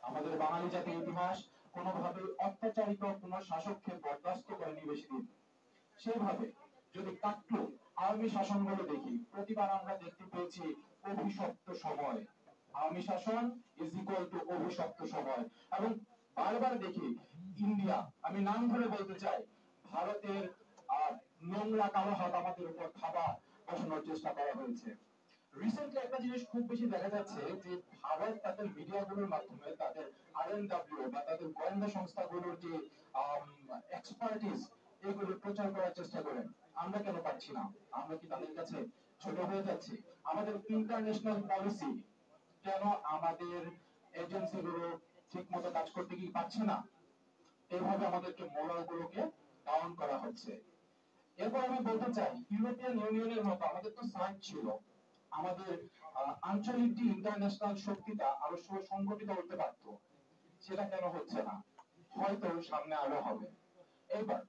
আমাদের বাঙালি জাতির ইতিহাস কোনোভাবে অত্যাচারিত কোন শাসককে বরদাস্ত করেনি বেশি দিন। সেভাবে যদি কাট্য আওয়ামী শাসনগুলো দেখি, প্রতিবার আমরা দেখতে পেয়েছি অভিশপ্ত সময়। আওয়ামী শাসন ইজ ইকুয়াল টু অভিশপ্ত সময়। এবং বারবার দেখি ইন্ডিয়া, আমি নাম ধরে বলতে চাই, ভারতের নোংরা কালো হাত আমাদের উপর খাবার বসানোর চেষ্টা করা হয়েছে। রিসেন্টলি একটা জিনিস খুব বেশি দেখা যাচ্ছে যে ভারত তাদের মিডিয়াগুলোর মাধ্যমে তাদের আরএনডব্লিউ বা তাদের গোয়েন্দা সংস্থাগুলোর যে এক্সপার্টিস এগুলো প্রচার করার চেষ্টা করেন। আমরা কেন পাচ্ছি না? আমরা কি তাদের কাছে ছোট হয়ে যাচ্ছি? আমাদের ইন্টারন্যাশনাল পলিসি কেন আমাদের এজেন্সিগুলো ঠিক মতো কাজ করতে কি পারছে না? এইভাবে আমাদেরকে মোরাল গুলোকে ডাউন করা হচ্ছে। এরপর আমি বলতে চাই, ইউরোপিয়ান ইউনিয়নের মতো আমাদের তো সার্চ ছিল, আমাদের আঞ্চলিক যে ইন্টারন্যাশনাল শক্তিটা আরো সংগঠিত হতে পারত, সেটা কেন হচ্ছে না? হয়তো সামনে আরো হবে। এবার